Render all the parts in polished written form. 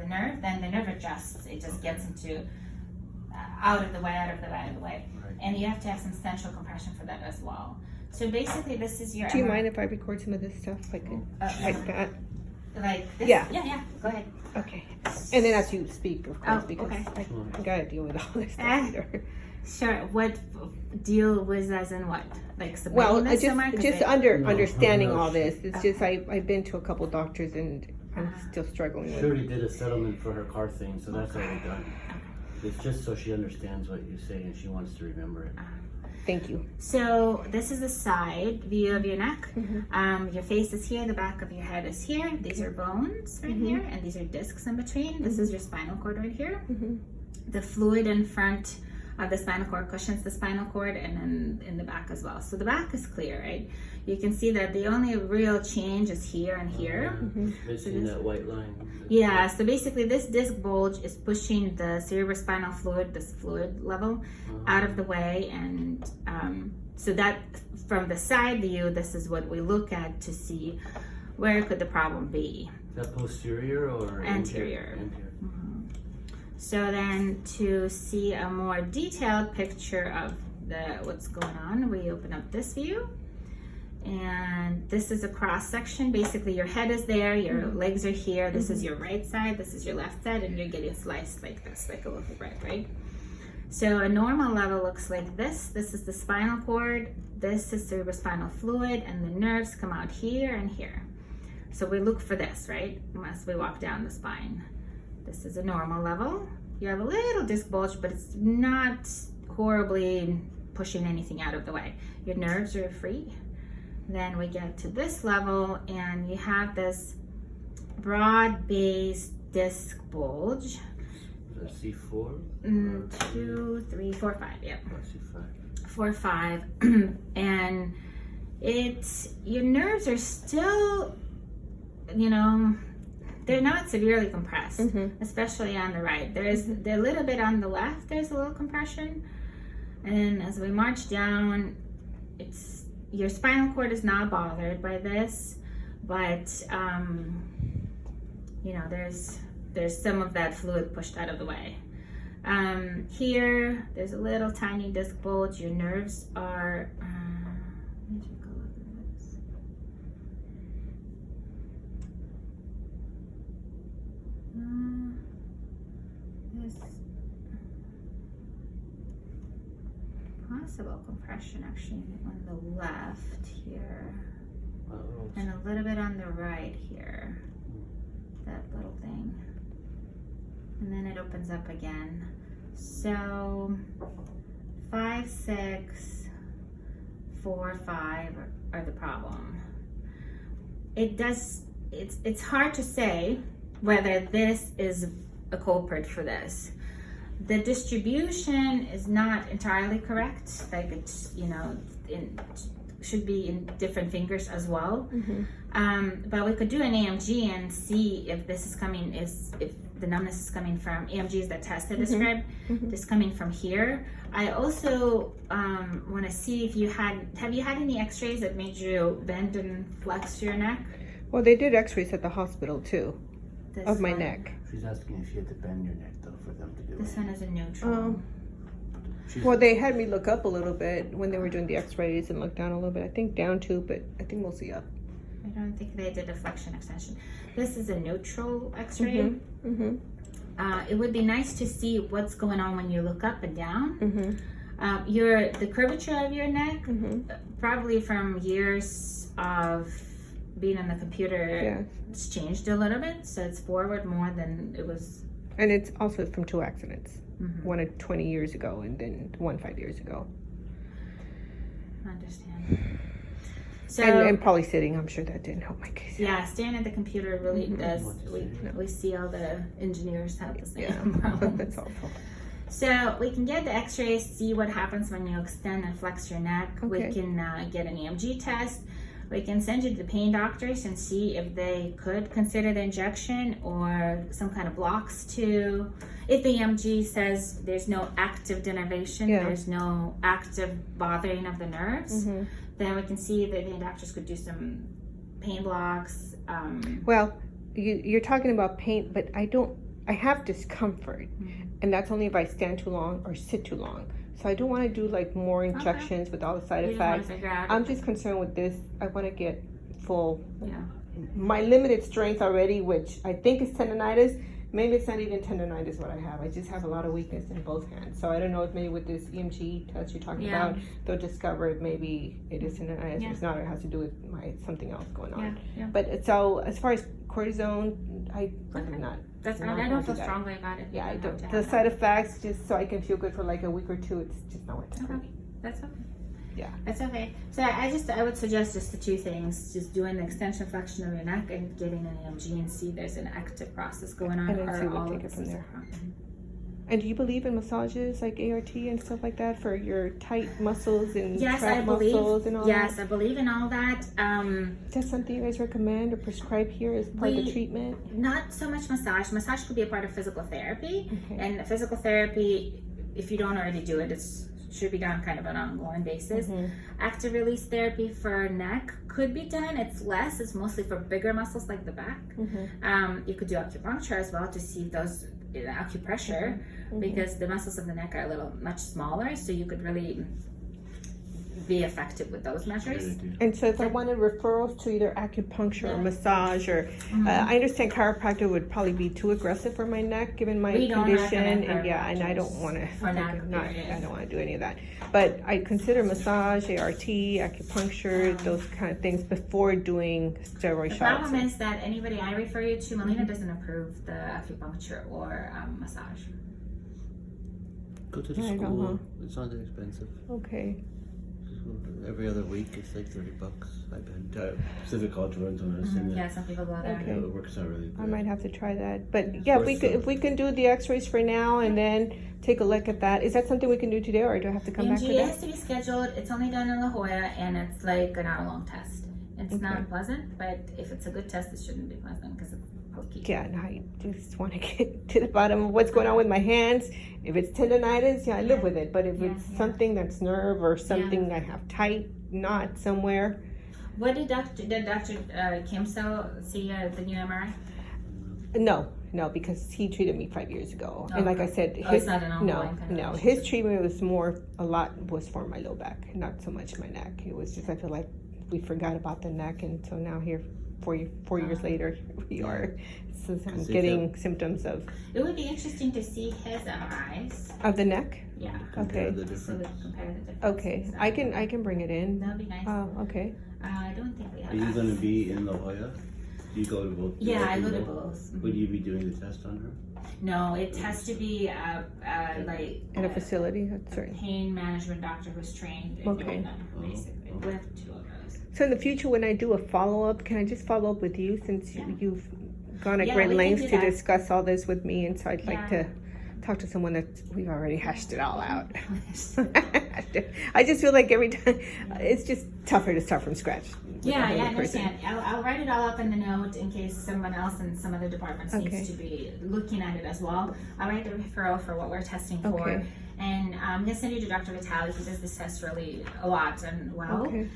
nerve, then the nerve adjusts. It just gets into out of the way. Right. And you have to have some central compression for that as well. So basically, this is your. Do you mind if I record some of this stuff? Like that? Like this? Yeah. Yeah. Go ahead. Okay. And then as you speak, of course, Oh, because okay. I gotta deal with all this stuff later. Sure. What deal was as in what? Like submitting Well, this somewhere? 'Cause just they- understanding no, all this. It's just I've been to a couple doctors and I'm still struggling She with. already did a settlement for her car thing, so that's already done. It's just so she understands what you say and she wants to remember it. Thank you. So this is a side view of your neck. Mm-hmm. Your face is here, the back of your head is here. These are bones right here, and these are discs in between. This is your spinal cord right here. The fluid in front of the spinal cord cushions the spinal cord, and then in the back as well. So the back is clear, right? You can see that the only real change is here and here. Missing that white line. Yeah, so basically this disc bulge is pushing the cerebrospinal fluid, this fluid level, out of the way. And so that from the side view, this is what we look at to see where could the problem be. Is that posterior or Anterior. Anterior. So then to see a more detailed picture of what's going on, we open up this view. And this is a cross section. Basically your head is there, your legs are here, this is your right side, this is your left side, and you're getting sliced like this, like a loaf of bread, right? So a normal level looks like this. This is the spinal cord, this is cerebrospinal fluid, and the nerves come out here and here. So we look for this, right? As we walk down the spine. This is a normal level. You have a little disc bulge, but it's not horribly pushing anything out of the way. Your nerves are free. Then we get to this level and you have this broad-based disc bulge. Is that C4? 2, 3, 4, 5, yep. C5. 4, 5. And your nerves are still, they're not severely compressed, especially on the right. They're a little bit on the left, there's a little compression. And as we march down, your spinal cord is not bothered by this, but there's some of that fluid pushed out of the way. Here, there's a little tiny disc bulge. Your nerves are. Let me take a look at this. Possible compression actually on the left here, and a little bit on the right here, that little thing, and then it opens up again. So 5, 6, 4, 5 are the problem. It's hard to say whether this is a culprit for this. The distribution is not entirely correct. Like it's, should be in different fingers as well. But we could do an EMG and see if this is coming, if the numbness is coming from EMGs that Tessa described, this coming from here. I also want to see if have you had any x-rays that made you bend and flex your neck? Well, they did x-rays at the hospital too, This of my one. neck. She's asking if you had to bend your neck though for them to do This it. one is a neutral. Well, they had me look up a little bit when they were doing the x-rays and look down a little bit. I think down too, but I think mostly up. I don't think they did a flexion extension. This is a neutral x-ray. It would be nice to see what's going on when you look up and down. The curvature of your neck, probably from years of being on the computer, it's changed a little bit. So it's forward more than it was. And it's also from 2 accidents. One 20 years ago and then one 5 years ago. I understand. So and probably sitting, I'm sure that didn't help my case. yeah, staring at the computer really does. We see all the engineers have the same problems. That's awful. So we can get the x-rays, see what happens when you extend and flex your neck. Okay. We can get an EMG test. We can send you to the pain doctors and see if they could consider the injection or some kind of blocks to, if the EMG says there's no active denervation, there's no active bothering of the nerves, then we can see if the pain doctors could do some pain blocks. Well, you're talking about pain, but I I have discomfort, and that's only if I stand too long or sit too long. So I don't want to do like more injections with all the side You just wanna effects. figure out I'm if just concerned with this. I want to get full. Yeah. My limited strength already, which I think is tendonitis. Maybe it's not even tendonitis what I have. I just have a lot of weakness in both hands. So I don't know if maybe with this EMG test you're talking Yeah. about, they'll discover if maybe it is tendonitis. Yeah. It's not. It has to do with something else going on. Yeah. But so as far as cortisone, I rather not. That's not I gonna don't do feel that. strongly about it. Yeah, I You don't. have to The have side that. effects, just so I can feel good for like a week or two, it's just not worth it. for Okay. me. That's okay. Yeah. That's okay. So I would suggest just the two things: just doing the extension flexion of your neck and getting an EMG and see there's an active process going on. And then see or what all take of it from this is there. wrong. And do you believe in massages like ART and stuff like that for your tight muscles and Yes, trap I believe. muscles and all Yes, that? I believe in all that. Is that something you guys recommend or prescribe here as part of the We- treatment? Not so much massage. Massage could be a part of physical therapy, Okay. and physical therapy, if you don't already do it, should be done kind of on an ongoing basis. Mhm. Active release therapy for neck could be done. It's less. It's mostly for bigger muscles like the back. Mhm. You could do acupuncture as well to see those acupressure Mhm. because the muscles of the neck are a little much smaller, so you could really be effective with those measures. And so if I wanted referrals to either acupuncture or massage or, Mm-hmm. I understand chiropractor would probably be too aggressive for my neck given my We don't condition. recommend And yeah, and I don't chiropractors want to, for neck, I period. don't want to do any of that. But I consider massage, ART, acupuncture, those kind of things before doing steroid The shots. problem is that anybody I refer you to, Melina doesn't approve the acupuncture or massage. Go to the I know, school. It's not that expensive. Okay. Every other week, it's like $30. I've been to Pacific College runs on us, and Yeah, some people go there. Okay. it works out really good. I might have to try that. But yeah, if we can do the x-rays for now and then take a look at that. Is that something we can do today or do I have to come back for EMG that? has to be scheduled. It's only done in La Jolla and it's like an hour-long test. It's Okay. not pleasant, but if it's a good test, it shouldn't be pleasant because it's pokey. Yeah, and I just want to get to the bottom of what's going on with my hands. If it's tendonitis, yeah, I live with it. But if Yeah, it's yeah. something that's nerve or something I have tight knot somewhere, What did Dr. Kimsel see the new MRI? no, because he treated me 5 years ago. And like I said, Oh, it's not an no, ongoing kind of no, issue. his treatment was a lot was for my low back, not so much my neck. It was just I feel like we forgot about the neck, and so now here, 4 years later, we are. So I'm they getting symptoms of It would be interesting to see his MRIs. the neck. Yeah. Compare Okay. the So we difference. can compare the differences. Okay, I can bring it in. That would be nice. Oh, okay. I don't think we have Are you that. going to be in La Jolla? Do you go to both? Yeah, I do go to both? both. Would you be doing the test on her? No, it has to be like At a facility, that's a certain. pain management doctor who's trained in Okay. doing them, basically. Oh. We have two of those. So in the future, when I do a follow-up, can I just follow up with you since Yeah. you've gone at Yeah, great we can lengths do to that. discuss all this with me, and so I'd like Yeah. to talk to someone that we've already hashed it all out. I just feel like every time it's just tougher to start from scratch. with a Yeah, whole yeah, I new person. understand. I'll write it all up in the note in case someone else in some other departments Okay. needs to be looking at it as well. I'll write the referral for what we're testing for. Okay. And I'm gonna send you to Dr. Vitale. He does this test really a lot and well. Okay.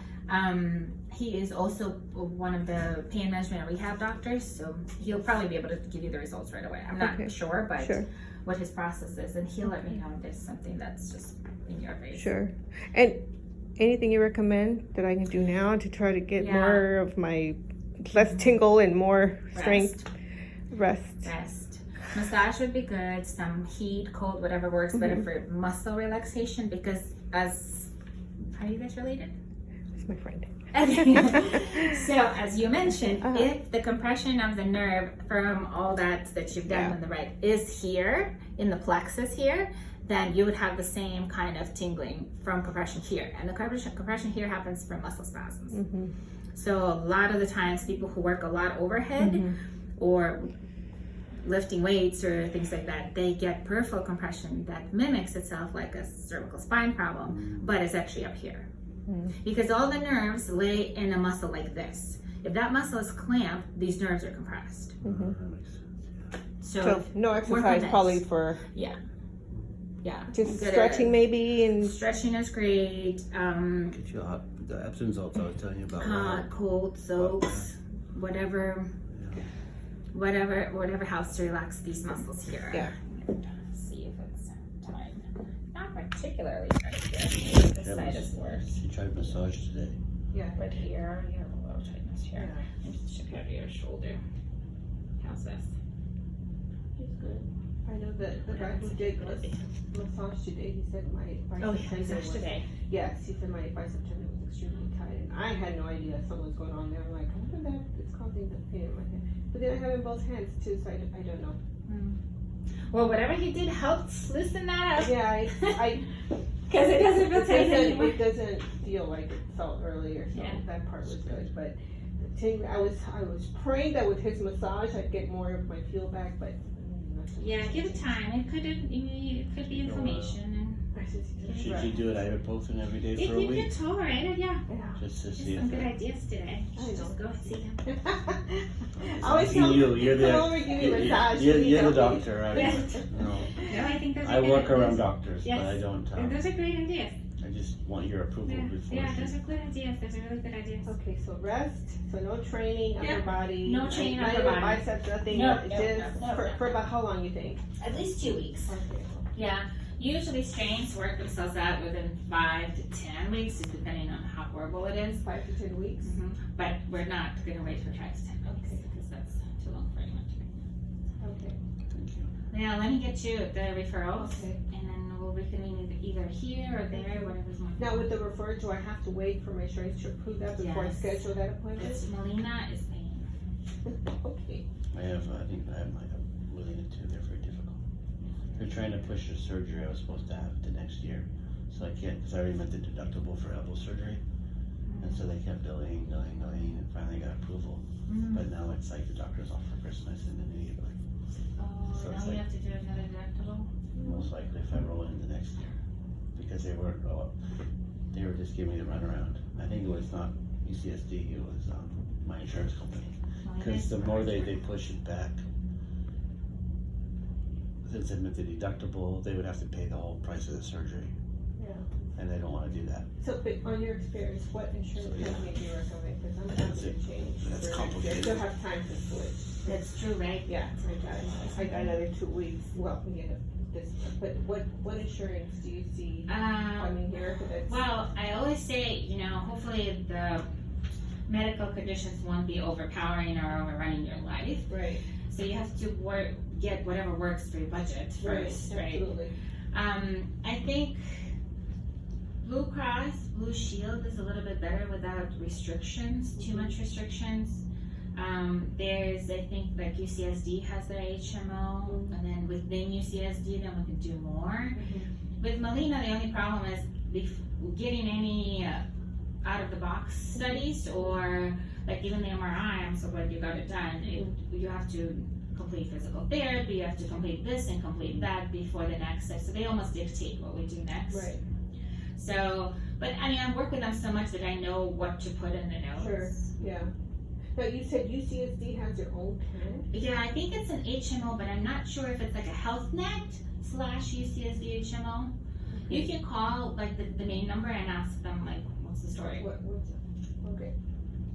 He is also one of the pain management and rehab doctors, so he'll probably be able to give you the results right away. I'm not Okay. sure, but Sure. what his process is, and he'll let me know if there's something that's just in your face. Sure. And anything you recommend that I can do now to try to get Yeah. more of my less tingle and more strength? Rest. Rest. Massage would be good. Some heat, cold, whatever works better Mm-hmm. for muscle relaxation. Because are you guys related? It's my friend. So as you mentioned, Uh-huh. if the compression of the nerve from all that you've done Yeah. on the right is here in the plexus here, then you would have the same kind of tingling from compression here. And the compression here happens from muscle spasms. Mm-hmm. So a lot of the times people who work a lot overhead Mm-hmm. or lifting weights or things like that, they get peripheral compression that mimics itself like a cervical spine problem, but it's actually up here. Because all the nerves lay in a muscle like this. If that muscle is clamped, these nerves are compressed. Mm-hmm. That makes sense. So no work on exercise this. probably for Yeah. just Good, stretching maybe and Stretching is great. Get you the Epsom salts I was telling you about. Hot, cold, soaks, whatever. Yeah. whatever helps to relax these muscles here. Yeah. See if it's tight. Not particularly tight here. This Yeah, side is worse. She tried massage today. Yeah. But here, you have a little tightness here. And just check out your shoulder. How's this? It's good. I know that the guy who did massage today, he said my bicep tendon was, today. yes, he said my bicep tendon was extremely tight, and I had no idea something was going on there. I'm like, I wonder that it's causing the pain in my head. But then I have it in both hands too, so I don't know. Well, whatever he did helped loosen that up. Yeah, Because it doesn't feel tight anymore. it doesn't feel like it felt earlier, so Yeah. that part was good. But the thing, I was praying that with his massage I'd get more of my feel back, but nothing. Yeah, give it time. It could be inflammation. I just- Should you do it ibuprofen every day If for a you week? get tolerate it, yeah. Yeah. Just to Just see some if good it. ideas today. I know. Just go and see him. I always tell You're come over, give me a massage. You're you the know. doctor, right? Yeah. No. No, I think those are I good work around ideas. doctors, Yes. but I don't. And those are great ideas. I just want your approval Yeah, before. yeah, she- those are good ideas. Those are really good ideas. Okay, so rest, so no training, upper Yeah. body. No training, not upper even body. biceps, nothing, No, just no, no. for about how long you think? At least 2 weeks. Okay. Yeah. Usually strains work themselves out within 5 to 10 weeks, just depending on how horrible it is. 5 to 10 weeks. But we're not going to wait for 5 to 10 weeks Okay. because that's too long for anyone to. Okay. Thank you. Now let me get you the referrals, Okay. and then we'll reconvene either here or there, whatever's more. Now with the referral, do I have to wait for my insurance to approve that before Yes. I schedule that appointment? It's Melina is paying. Okay. I think I have my Melina too. They're very difficult. They're trying to push the surgery I was supposed to have to next year, so I can't because I already met the deductible for elbow surgery, and so they kept delaying, and finally got approval. But now it's like the doctor's off for Christmas, and then they get like Oh, So now it's we like- have to do another deductible. most likely if I roll into next year, because they were just giving me the runaround. I think it was not UCSD, it was my insurance company. Because the more they push it back, since they met the deductible, they would have to pay the whole price of the surgery. Yeah. And they don't want to do that. So, but on your experience, what insurance So, yeah. company do you recommend? Because I'm That's not going to it. change. That's for- complicated. I still have time to switch. That's true, right? Yeah, I got another 2 weeks. Well, this, but what insurance do you see coming here? 'Cause that's- Well, I always say, hopefully the medical conditions won't be overpowering or overrunning your life. Right. So you have to get whatever works for your budget first, right? Absolutely. I think Blue Cross Blue Shield is a little bit better without restrictions, too much restrictions. There's, I think, like UCSD has their HMO, and then within UCSD, then we can do more. With Melina, the only problem is getting any out-of-the-box studies, or like even the MRI. I'm so glad you got it done. You have to complete physical therapy, you have to complete this and complete that before the next step. So they almost dictate what we do next. Right. So, but I mean, I've worked with them so much that I know what to put in the notes. Sure. Yeah. Now you said UCSD has their own plan. Yeah, I think it's an HMO, but I'm not sure if it's like a HealthNet/UCSD HMO. You can call like the main number and ask them like, what's the story? What's it? Okay.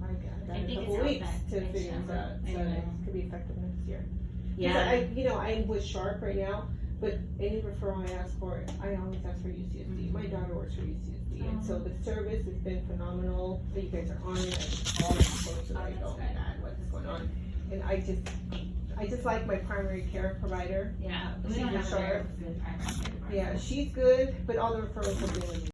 I got I a think couple it's weeks outside. to figure this out, I so know. it could be effective next year. Yeah. I'm with Sharp right now, but any referral I ask for, I always ask for UCSD. My daughter works for UCSD, and so the service has been phenomenal. You guys are on it, and all the folks are like, oh my God, what's going on? And I just like my primary care provider. Yeah. We She's don't a have a Sharp. very good primary care department. Yeah, she's good, but all the referrals have been